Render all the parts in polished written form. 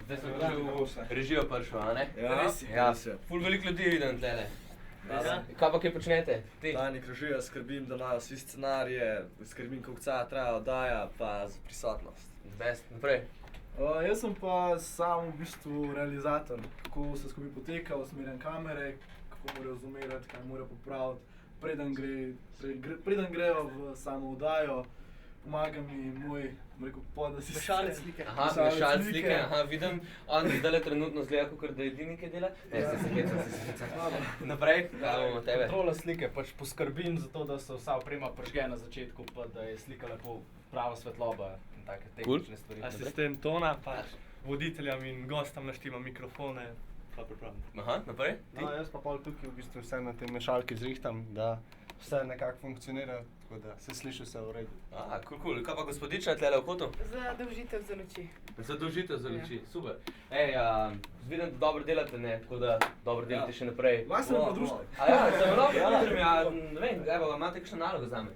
Zdaj sem že v režijo prišel, a ne? Ja. Ful veliko ljudi vidim tlele. Kaj pa kaj počnete? Tajnik režija, skrbim, da imajo vsi scenarije, skrbim, koliko cajt traja oddaja, pa za prisotnost. Best, naprej. Jaz sem pa sam v bistvu realizator, kako se skupaj poteka, usmerjam kamere, kako morajo zoomirati, kaj morajo popraviti, preden grejo v samo oddajo. Pomaga mi moj, podasistent. Mešalec slike. Mešalec slike, vidim. On zdajle trenutno zgleda, kakor da edini kaj dela. Se heca. Naprej, kaj bomo tebe? Kontrola slike, pač poskrbim za to, da se vsa oprema prižge na začetku, pa da je slika lepo prava svetloba in take tehnične stvari. Asistent tona, pač voditeljem in gostom naštima mikrofone, pa pripravim. Naprej? No, jaz pa pol tukaj v bistvu vse na te mešalke zrihtam, da vse nekako funkcionira, tako da se sliši vse v redu. Cool. Kaj pa gospodična tlele v kotu? Zadolžitev za luči. Zadolžitev za luči, super. Vidim, da dobro delate, ne, tako da dobro delate še naprej. Vas sem podružnik. Sem dobro, ne vem, evo, imate kakšno nalogo zame?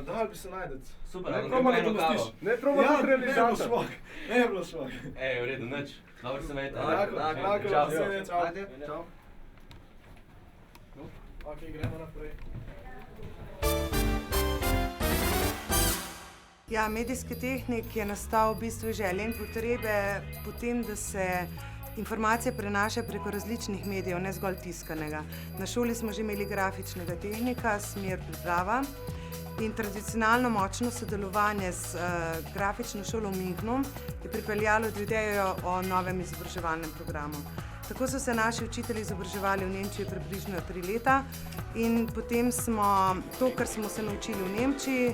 Dal bi se najdeti. Super, ne ali probam gremo da eno dopustiš. kavo? Ne probam biti realizator. Ne je bilo švak. V redu, nič. Dobro se vejte. Čau. Ajde, čau. Ok, gremo naprej. Ja, medijski tehnik je nastal v bistvu želje in potrebe potem, da se informacije prenaša preko različnih medijev, ne zgolj tiskanega. Na šoli smo že imeli grafičnega tehnika, smer priprava in tradicionalno močno sodelovanje s grafično šolo v Münchnu je pripeljalo do idejo o novem izobraževalnem programu. Tako so se naši učitelji izobraževali v Nemčiji približno 3 leta in potem smo to, kar smo se naučili v Nemčiji,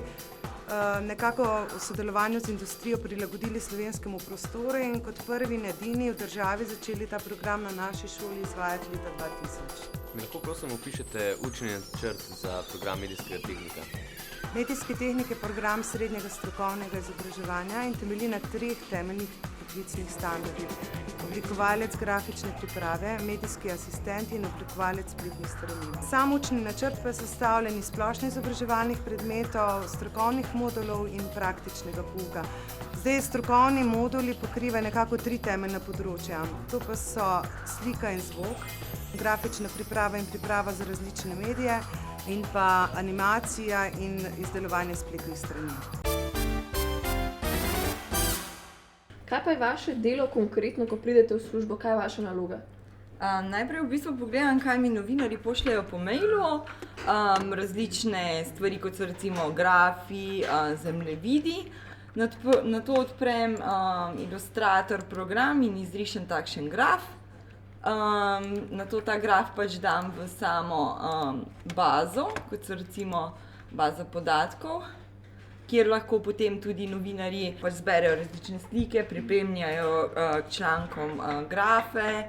nekako v sodelovanju z industrijo prilagodili slovenskemu prostoru in kot prvi in edini v državi začeli ta program na naši šoli izvajati leta 2000. Mi lahko prosim opišete učni načrt za program medijskega tehnika? Medijski tehnik je program srednjega strokovnega izobraževanja in temelji na 3 temeljnih poklicnih standardih. Oblikovalec grafične priprave, medijski asistent in oblikovalec spletnih strani. Sam učni načrt pa je sestavljen iz splošno izobraževalnih predmetov, strokovnih modulov in praktičnega pouka. Zdaj strokovni moduli pokrivajo nekako 3 temeljna področja. To pa so slika in zvok, grafična priprava in priprava za različne medije in pa animacija in izdelovanje spletnih strani. Kaj pa je vaše delo konkretno, ko pridete v službo? Kaj je vaša naloga? Najprej v bistvu pogledam, kaj mi novinarji pošljajo po mailu, različne stvari, kot so recimo grafi, zemljevidi. Nato odprem Illustrator program in izrišem takšen graf. Nato ta graf pač dam v samo bazo, kot so recimo baza podatkov, kjer lahko potem tudi novinarji pač zberejo različne slike, pripremljajo k člankom grafe,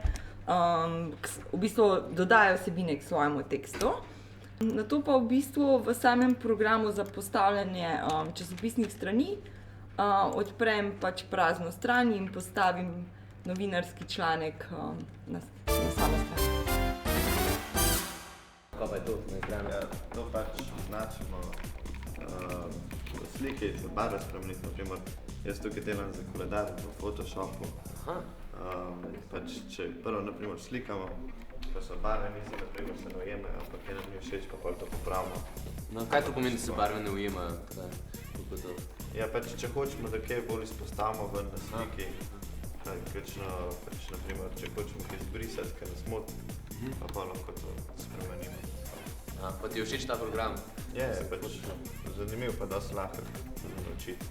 v bistvu dodajo vsebine k svojemu tekstu. Nato pa v bistvu v samem programu za postavljanje časopisnih strani odprem pač prazno stran in postavim novinarski članek na samo stran. Kaj pa je to na ekranu? Ja, to pač označimo slike, za barve spremeniti, naprimer, jaz tukaj delam za koledar v Photoshopu. Pač, če prvo, naprimer, slikamo, pa so barve niso, naprimer, se ne ujemajo, ampak eno mi všeč, pa pol to popravimo. No, kaj to pomeni, da se barve ne ujemajo? Ja, pač, če hočemo, da kaj bolj izpostavimo ven na sliki, pač, naprimer, če hočemo kaj izbrisati, kaj nas moti, pa pol lahko to spremenimo. Pa ti je všeč ta program? Je pač zanimiv, pa dosti lahko naučiti.